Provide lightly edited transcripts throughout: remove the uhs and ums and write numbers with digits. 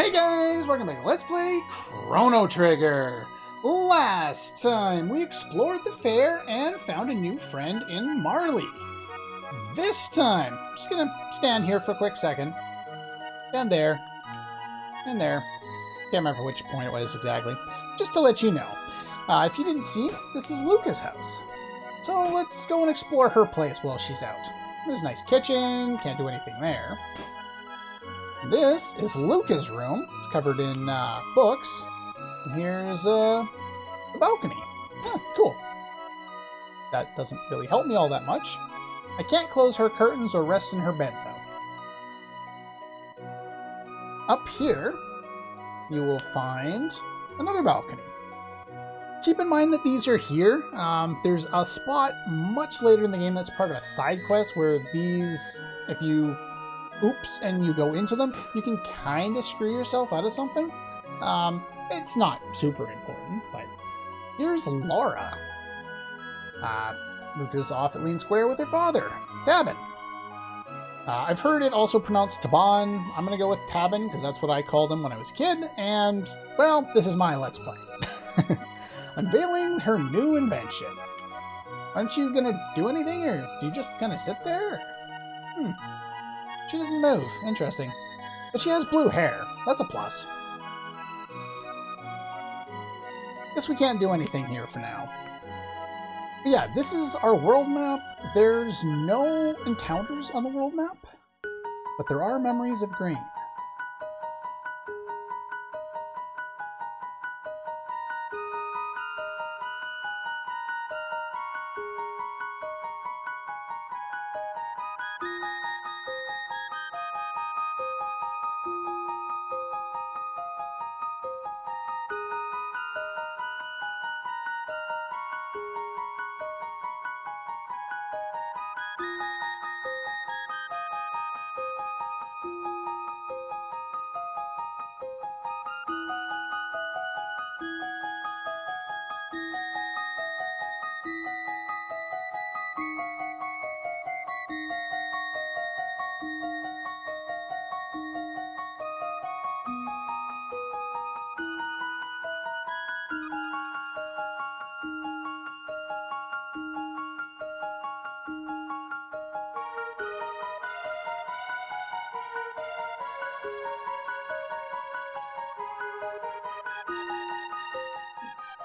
Hey guys, welcome back to Let's Play Chrono Trigger! Last time we explored the fair and found a new friend in Marley. This time, I'm just gonna stand here for a quick second. And there. And there. Can't remember which point it was exactly. Just to let you know. If you didn't see, this is Lucca's house. So let's go and explore her place while she's out. There's a nice kitchen, can't do anything there. This is Lucca's room. It's covered in books. And here's the balcony. Cool. That doesn't really help me all that much. I can't close her curtains or rest in her bed, though. Up here, you will find another balcony. Keep in mind that these are here. There's a spot much later in the game that's part of a side quest where these, if you oops and you go into them, you can kind of screw yourself out of something. It's not super important, but here's Laura. Lucca's off at Lean Square with her father, Tabin. I've heard it also pronounced Taban. I'm gonna go with Tabin because that's what I called him when I was a kid, and, well, this is my Let's Play. Unveiling her new invention. Aren't you gonna do anything, or do you just kind of sit there? She doesn't move. Interesting. But she has blue hair. That's a plus. Guess we can't do anything here for now. But yeah, this is our world map. There's no encounters on the world map, but there are memories of green.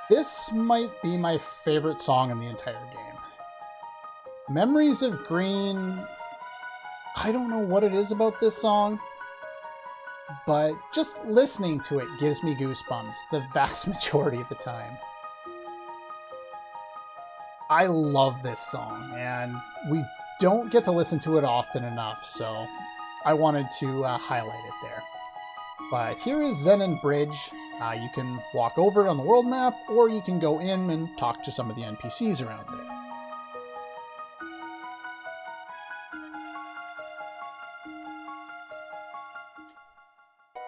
This might be my favorite song in the entire game. Memories of Green, I don't know what it is about this song, but just listening to it gives me goosebumps the vast majority of the time. I love this song, and we don't get to listen to it often enough, so I wanted to highlight it there. But here is Zenon Bridge. You can walk over it on the world map, or you can go in and talk to some of the NPCs around there.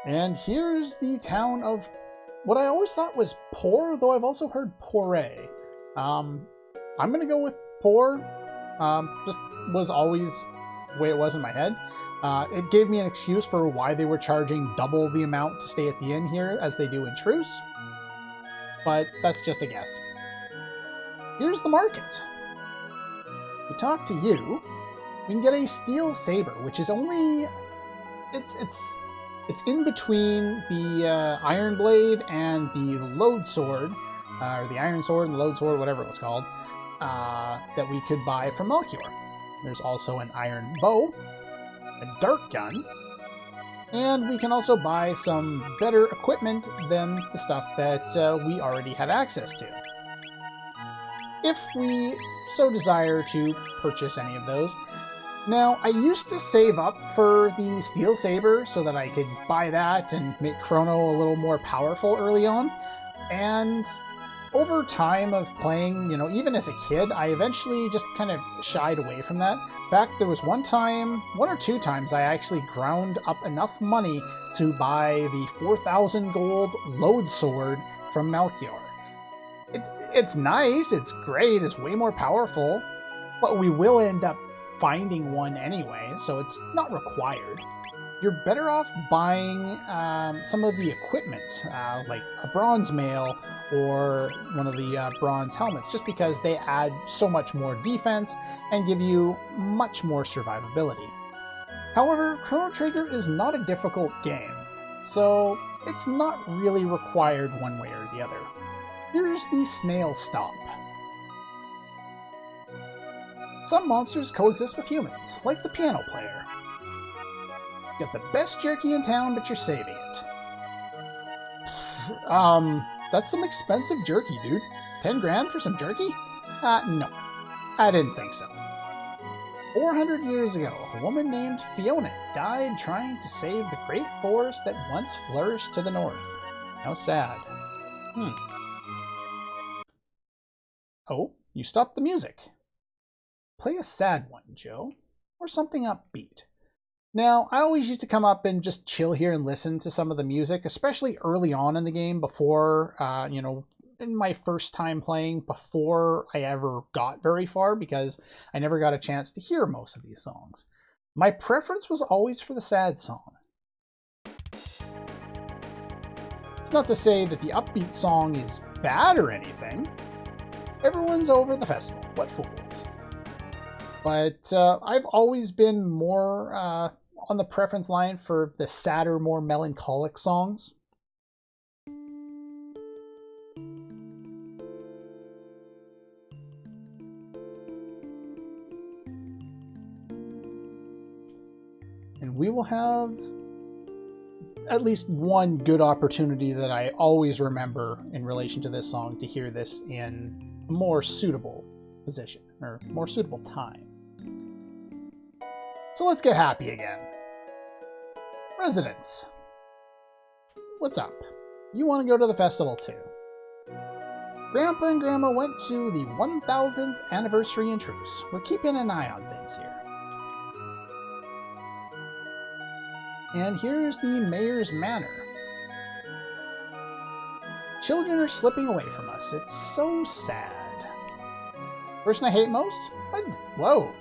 And here's the town of what I always thought was Poor, though I've also heard Poré. I'm going to go with Poor. Just was always the way it was in my head. It gave me an excuse for why they were charging double the amount to stay at the inn here as they do in Truce. But that's just a guess. Here's the market. We talk to you. We can get a steel saber, which is only... It's in between the iron blade and the load sword, or the iron sword and the load sword, whatever it was called, that we could buy from Melchior. There's also an iron bow, a dart gun, and we can also buy some better equipment than the stuff that we already had access to. If we so desire to purchase any of those. Now, I used to save up for the steel saber so that I could buy that and make Chrono a little more powerful early on, and over time of playing, even as a kid, I eventually just kind of shied away from that. In fact, there was one or two times, I actually ground up enough money to buy the 4,000 gold load sword from Melchior. It's nice, it's great, it's way more powerful, but we will end up finding one anyway, so it's not required. you're better off buying some of the equipment, like a bronze mail or one of the bronze helmets, just because they add so much more defense and give you much more survivability. However, Chrono Trigger is not a difficult game, so it's not really required one way or the other. Here's the Snail Stomp. Some monsters coexist with humans, like the piano player. You got the best jerky in town, but you're saving it. That's some expensive jerky, dude. 10 grand for some jerky? No. I didn't think so. 400 years ago, a woman named Fiona died trying to save the great forest that once flourished to the north. How sad. Oh, you stopped the music. Play a sad one, Joe. Or something upbeat. Now, I always used to come up and just chill here and listen to some of the music, especially early on in the game before, in my first time playing, before I ever got very far, because I never got a chance to hear most of these songs. My preference was always for the sad song. It's not to say that the upbeat song is bad or anything. Everyone's over the festival, what fools. But I've always been more on the preference line for the sadder, more melancholic songs. And we will have at least one good opportunity that I always remember in relation to this song to hear this in a more suitable position, or more suitable time. So let's get happy again. Residents, what's up? You want to go to the festival too? Grandpa and Grandma went to the 1000th anniversary in Truce. We're keeping an eye on things here. And here's the mayor's manor. Children are slipping away from us. It's so sad. Person I hate most? Whoa.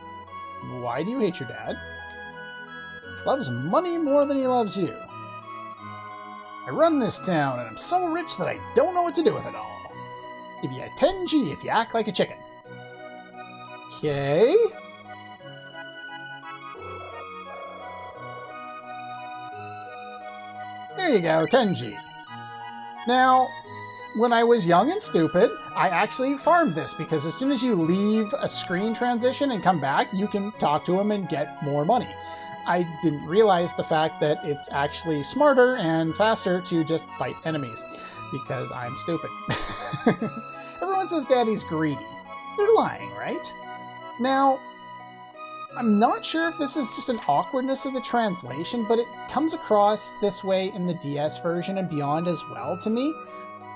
Why do you hate your dad? Loves money more than he loves you. I run this town, and I'm so rich that I don't know what to do with it all. Give you a 10G if you act like a chicken. Okay. There you go, 10G. Now, when I was young and stupid, I actually farmed this, because as soon as you leave a screen transition and come back, you can talk to him and get more money. I didn't realize the fact that it's actually smarter and faster to just fight enemies, because I'm stupid. Everyone says Daddy's greedy. They're lying, right? Now, I'm not sure if this is just an awkwardness of the translation, but it comes across this way in the DS version and beyond as well to me.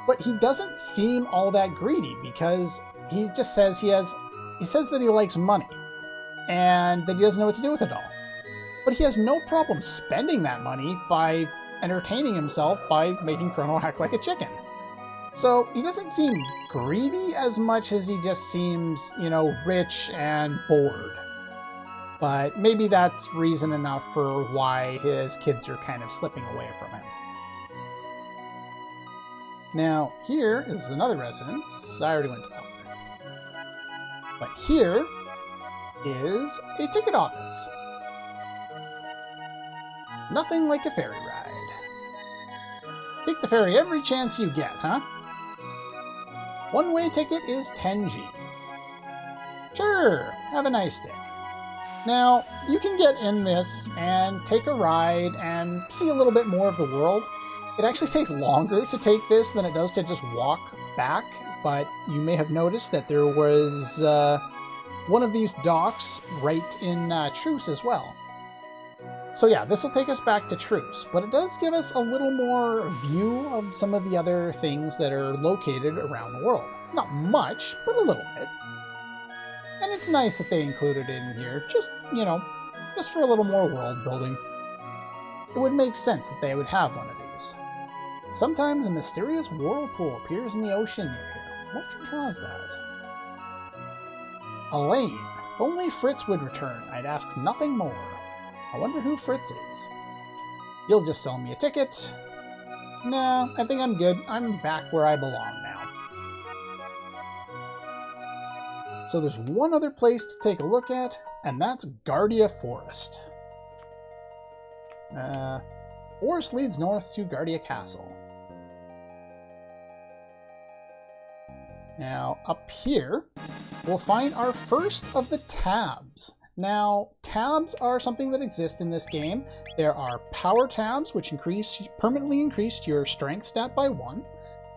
But he doesn't seem all that greedy, because he just says he says that he likes money and that he doesn't know what to do with it all. But he has no problem spending that money by entertaining himself by making Chrono act like a chicken. So he doesn't seem greedy as much as he just seems, rich and bored. But maybe that's reason enough for why his kids are kind of slipping away from him. Now, here is another residence. I already went to that one. But here is a ticket office. Nothing like a ferry ride. Take the ferry every chance you get, huh? One-way ticket is 10G. Sure, have a nice day. Now, you can get in this and take a ride and see a little bit more of the world. It actually takes longer to take this than it does to just walk back, but you may have noticed that there was one of these docks right in Truce as well. So yeah, this will take us back to Truce, but it does give us a little more view of some of the other things that are located around the world. Not much, but a little bit. And it's nice that they included it in here, just for a little more world building. It would make sense that they would have one of these. Sometimes a mysterious whirlpool appears in the ocean near here. What can cause that? Elaine. If only Fritz would return, I'd ask nothing more. I wonder who Fritz is. You'll just sell me a ticket. No, I think I'm good. I'm back where I belong now. So there's one other place to take a look at, and that's Guardia Forest. Forest leads north to Guardia Castle. Now, up here, we'll find our first of the tabs. Now, tabs are something that exist in this game. There are power tabs, which permanently increase your strength stat by 1.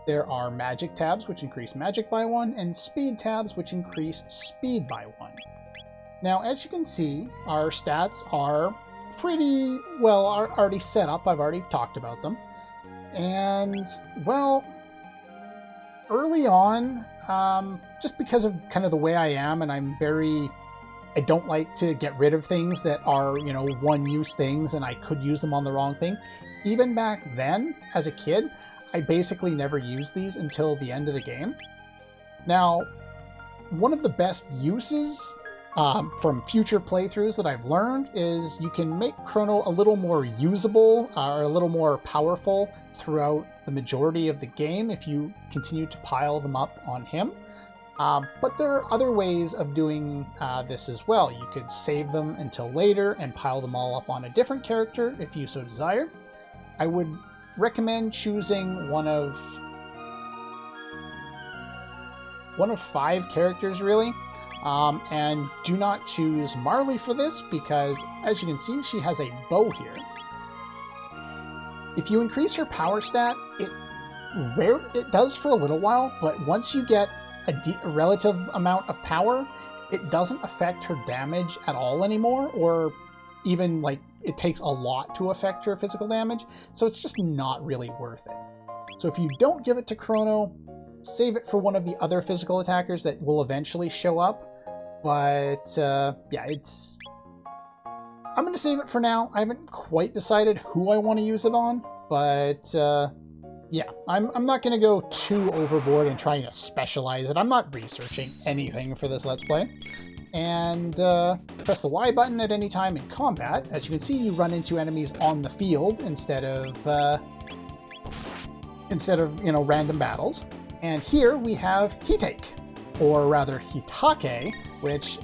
There are magic tabs, which increase magic by 1, and speed tabs, which increase speed by 1. Now, as you can see, our stats are pretty well already set up. I've already talked about them. And, well, early on, just because of kind of the way I am, and I don't like to get rid of things that are, you know, one-use things, and I could use them on the wrong thing. Even back then, as a kid, I basically never used these until the end of the game. Now, one of the best uses from future playthroughs that I've learned is you can make Chrono a little more usable or a little more powerful throughout the majority of the game if you continue to pile them up on him. But there are other ways of doing this as well. You could save them until later and pile them all up on a different character if you so desire. I would recommend choosing one of 5 characters, really. And do not choose Marley for this because, as you can see, she has a bow here. If you increase her power stat, it does for a little while, but once you get a relative amount of power, it doesn't affect her damage at all anymore, or even, like, it takes a lot to affect her physical damage, so it's just not really worth it. So if you don't give it to Chrono, save it for one of the other physical attackers that will eventually show up. But, yeah, I'm going to save it for now. I haven't quite decided who I want to use it on, but, yeah, I'm not going to go too overboard and trying to specialize it. I'm not researching anything for this Let's Play. And, press the Y button at any time in combat. As you can see, you run into enemies on the field instead of, you know, random battles. And here we have Hitake, or rather Hitake, which,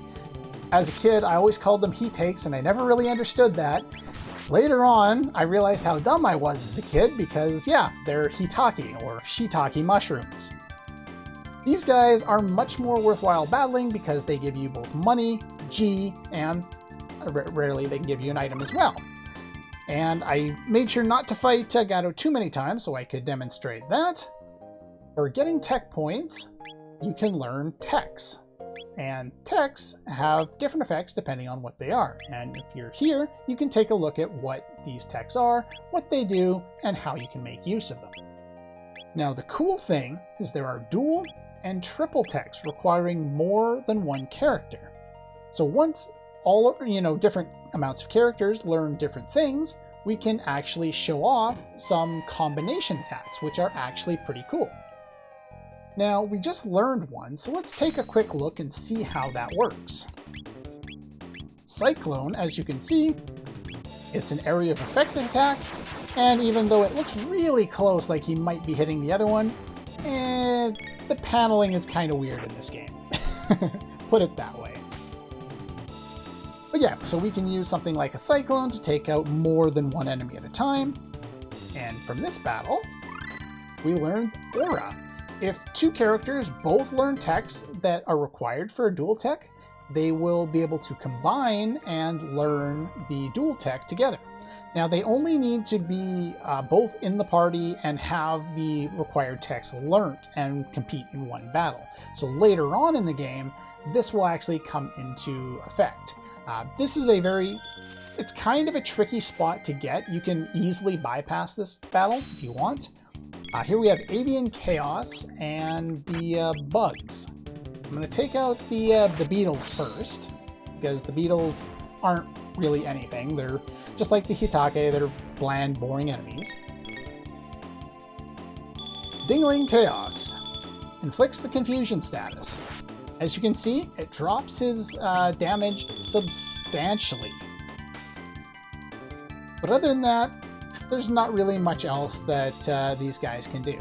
as a kid, I always called them Hitakes, and I never really understood that. Later on, I realized how dumb I was as a kid, because, yeah, they're Hitake, or shiitake mushrooms. These guys are much more worthwhile battling because they give you both money, G, and rarely they can give you an item as well. And I made sure not to fight Gato too many times so I could demonstrate that. For getting tech points, you can learn techs. And techs have different effects depending on what they are. And if you're here, you can take a look at what these techs are, what they do, and how you can make use of them. Now, the cool thing is there are dual and triple techs requiring more than one character. So once all, you know, different amounts of characters learn different things, we can actually show off some combination attacks, which are actually pretty cool. Now, we just learned one, so let's take a quick look and see how that works. Cyclone, as you can see, it's an area of effect attack, and even though it looks really close, like he might be hitting the other one, the paneling is kind of weird in this game. Put it that way. But yeah, so we can use something like a Cyclone to take out more than one enemy at a time. And from this battle, we learned Aura. If 2 characters both learn techs that are required for a dual tech, they will be able to combine and learn the dual tech together. Now, they only need to be both in the party and have the required techs learnt and compete in one battle. So later on in the game, this will actually come into effect. This is it's kind of a tricky spot to get. You can easily bypass this battle if you want. Here we have Avian Chaos and the bugs. I'm going to take out the beetles first, because the beetles aren't really anything. They're just like the Hitake, they're bland, boring enemies. Dingling Chaos inflicts the confusion status. As you can see, it drops his damage substantially. But other than that, there's not really much else that these guys can do.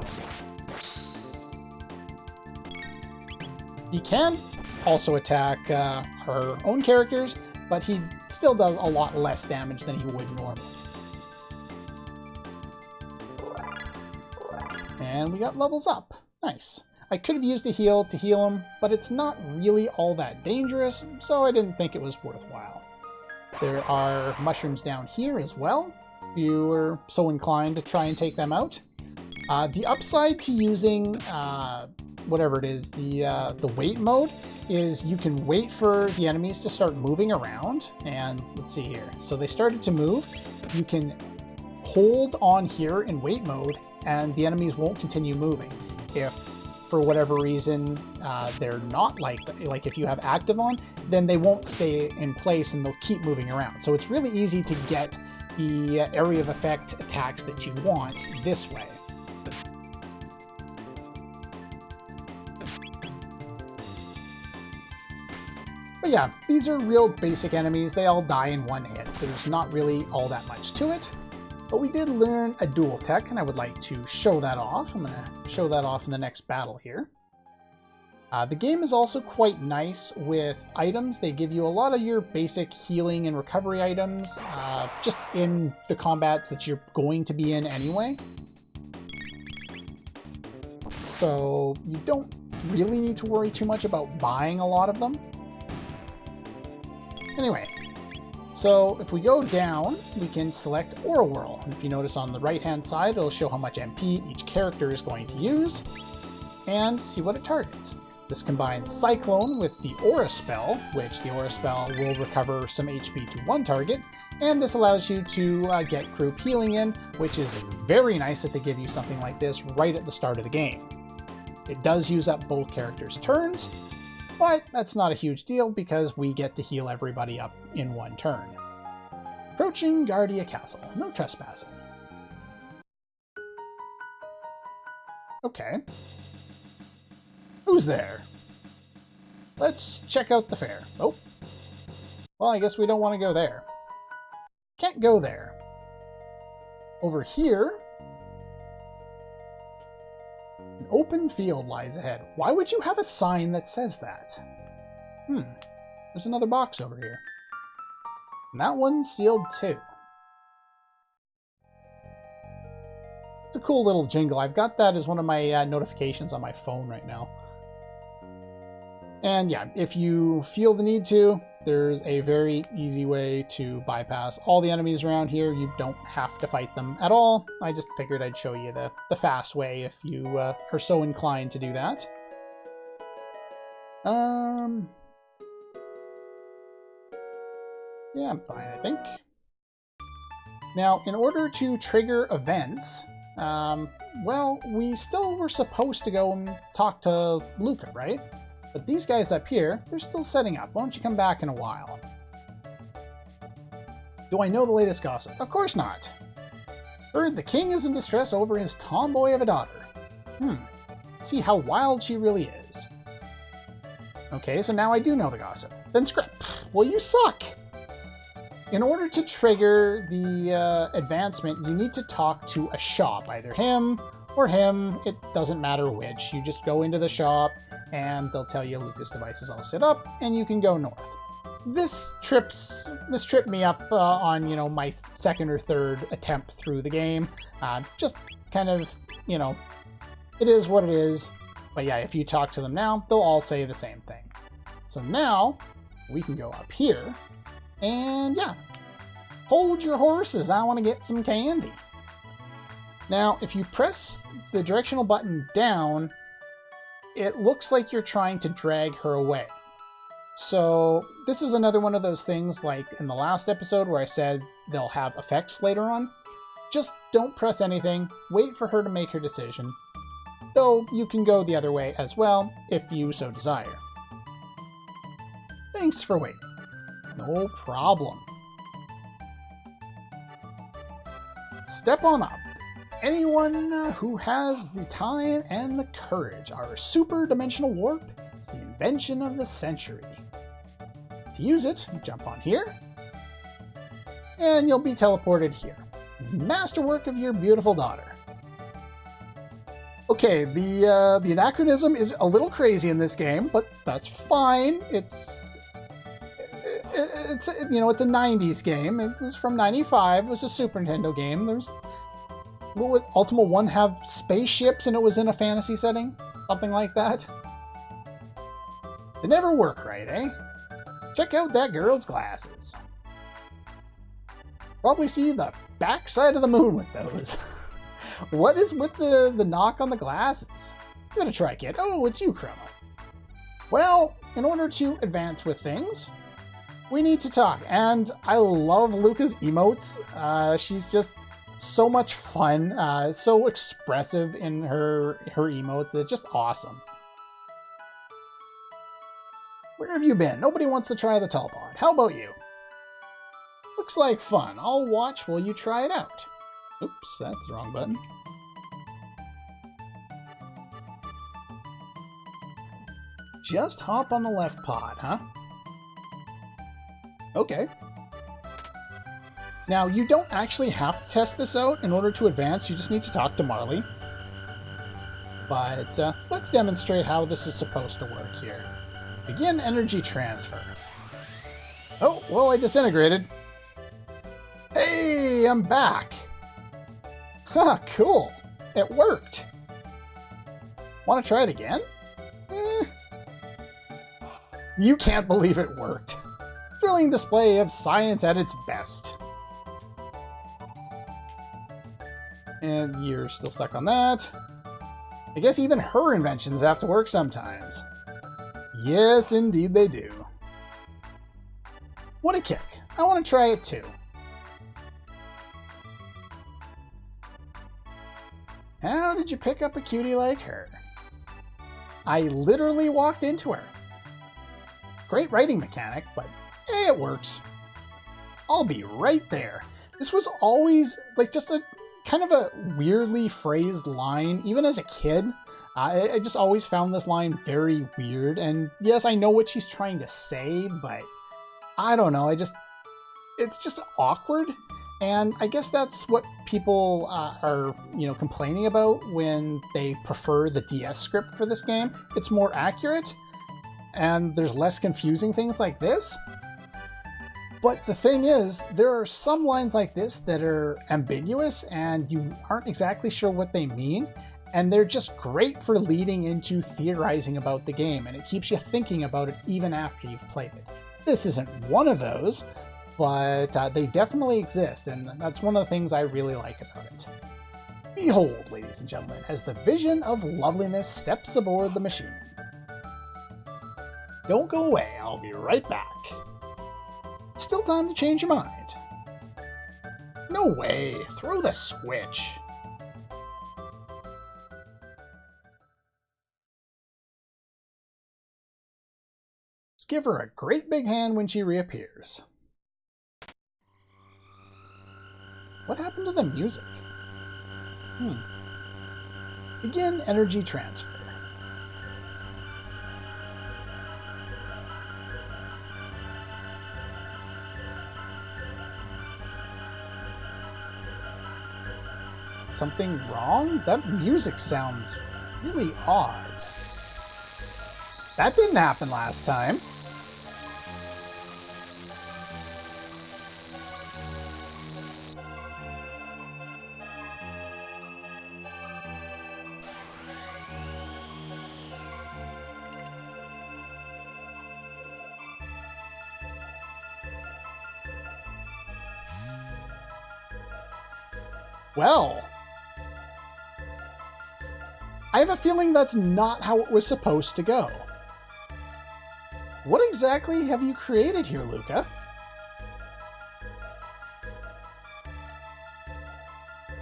He can also attack our own characters, but he still does a lot less damage than he would normally. And we got levels up. Nice. I could have used a heal to heal him, but it's not really all that dangerous, so I didn't think it was worthwhile. There are mushrooms down here as well, if you were so inclined to try and take them out. The upside to using whatever it is, the wait mode, is you can wait for the enemies to start moving around, and let's see here. So they started to move. You can hold on here in wait mode, and the enemies won't continue moving. If for whatever reason they're not like if you have active on, then they won't stay in place and they'll keep moving around. So it's really easy to get the area of effect attacks that you want this way. But yeah, these are real basic enemies. They all die in one hit. There's not really all that much to it. But we did learn a dual tech, and I would like to show that off. I'm going to show that off in the next battle here. The game is also quite nice with items. They give you a lot of your basic healing and recovery items, just in the combats that you're going to be in anyway. So you don't really need to worry too much about buying a lot of them. Anyway. So if we go down, we can select Overworld. And if you notice on the right-hand side, it'll show how much MP each character is going to use, and see what it targets. This combines Cyclone with the Aura Spell, which the Aura Spell will recover some HP to one target, and this allows you to get group healing in, which is very nice that they give you something like this right at the start of the game. It does use up both characters' turns, but that's not a huge deal because we get to heal everybody up in one turn. Approaching Guardia Castle. No trespassing. Okay. Who's there? Let's check out the fair. Oh. Well, I guess we don't want to go there. Can't go there. Over here, an open field lies ahead. Why would you have a sign that says that? There's another box over here. And that one's sealed too. It's a cool little jingle. I've got that as one of my notifications on my phone right now. And yeah, if you feel the need to, there's a very easy way to bypass all the enemies around here. You don't have to fight them at all. I just figured I'd show you the fast way if you are so inclined to do that. Yeah, I'm fine, I think. Now, in order to trigger events, well, we still were supposed to go and talk to Lucca, right? But these guys up here, they're still setting up. Why don't you come back in a while? Do I know the latest gossip? Of course not. Heard the king is in distress over his tomboy of a daughter. See how wild she really is. Okay, so now I do know the gossip. Then script. Well, you suck! In order to trigger the advancement, you need to talk to a shop. Either him or him, it doesn't matter which. You just go into the shop, and they'll tell you Lucca's device is all set up, and you can go north. This tripped me up on, you know, my second or third attempt through the game. Just kind of, you know, it is what it is. But yeah, if you talk to them now, they'll all say the same thing. So now, we can go up here, and yeah, hold your horses, I want to get some candy. Now, if you press the directional button down, it looks like you're trying to drag her away. So this is another one of those things like in the last episode where I said they'll have effects later on. Just don't press anything, wait for her to make her decision. Though you can go the other way as well if you so desire. Thanks for waiting. No problem. Step on up. Anyone who has the time and the courage. Our super dimensional warp is the invention of the century. To use it, jump on here, and you'll be teleported here. Masterwork of your beautiful daughter. Okay, the anachronism is a little crazy in this game, but that's fine. It's you know, it's a 90s game. It was from 95. It was a Super Nintendo game. There's... Would Ultima 1 have spaceships and it was in a fantasy setting? Something like that? They never work right, eh? Check out that girl's glasses. Probably see the backside of the moon with those. What is with the knock on the glasses? Give it a try, kid. Oh, it's you, Chrono. Well, in order to advance with things, we need to talk. And I love Lucca's emotes. She's just so much fun, so expressive in her emotes. It's just awesome. Where have you been? Nobody wants to try the telepod. How about you? Looks like fun. I'll watch while you try it out. Oops, that's the wrong button. Just hop on the left pod, huh? Okay. Now, you don't actually have to test this out in order to advance. You just need to talk to Marley. But let's demonstrate how this is supposed to work here. Begin energy transfer. Oh, well, I disintegrated. Hey, I'm back. Huh, cool. It worked. Want to try it again? You can't believe it worked. Thrilling display of science at its best. And you're still stuck on that. I guess even her inventions have to work sometimes. Yes, indeed they do. What a kick. I want to try it too. How did you pick up a cutie like her? I literally walked into her. Great writing mechanic, but hey, it works. I'll be right there. This was always like just a kind of a weirdly phrased line, even as a kid. I just always found this line very weird, and yes, I know what she's trying to say, but I don't know, it's just awkward, and I guess that's what people are, you know, complaining about when they prefer the DS script for this game. It's more accurate, and there's less confusing things like this. But the thing is, there are some lines like this that are ambiguous and you aren't exactly sure what they mean, and they're just great for leading into theorizing about the game, and it keeps you thinking about it even after you've played it. This isn't one of those, but they definitely exist, and that's one of the things I really like about it. Behold, ladies and gentlemen, as the vision of loveliness steps aboard the machine. Don't go away, I'll be right back. Still time to change your mind. No way, throw the switch. Let's give her a great big hand when she reappears. What happened to the music? Begin energy transfer. Something wrong? That music sounds really odd. That didn't happen last time. Well, I have a feeling that's not how it was supposed to go. What exactly have you created here, Lucca?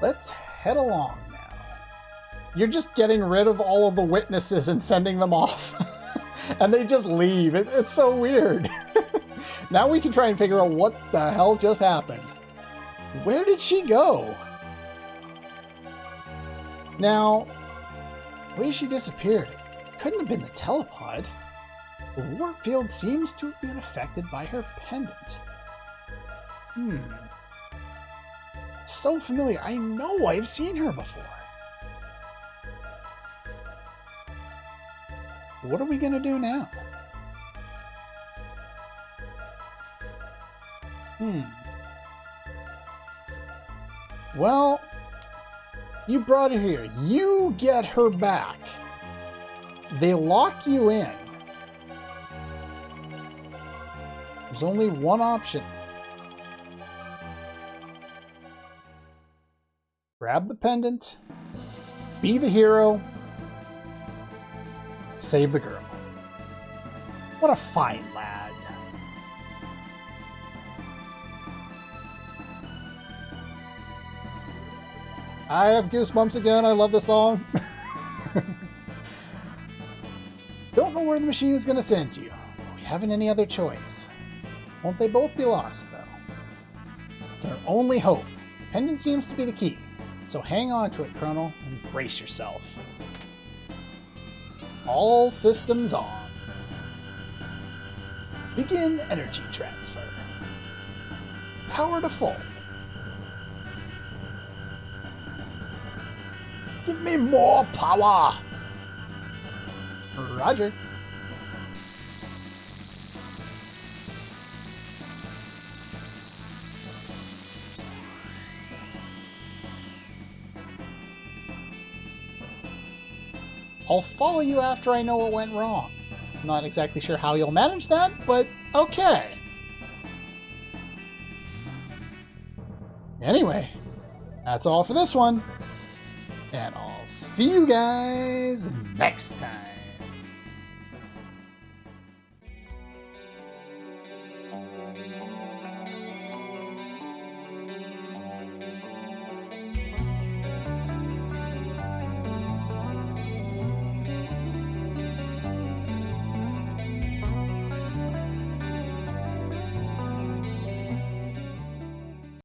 Let's head along now. You're just getting rid of all of the witnesses and sending them off. And they just leave. It's so weird. Now we can try and figure out what the hell just happened. Where did she go? Now, the way she disappeared, it couldn't have been the telepod. The warp field seems to have been affected by her pendant. So familiar. I know I've seen her before. What are we gonna do now? Well, you brought her here. You get her back. They lock you in. There's only one option. Grab the pendant, be the hero, save the girl. What a fine lad. I have goosebumps again. I love the song. Don't know where the machine is going to send you. We haven't any other choice. Won't they both be lost, though? It's our only hope. Pendant seems to be the key. So hang on to it, Chrono, and brace yourself. All systems on. Begin energy transfer. Power to full. Give me more power! Roger. I'll follow you after I know what went wrong. I'm not exactly sure how you'll manage that, but okay. Anyway, that's all for this one. And I'll see you guys next time.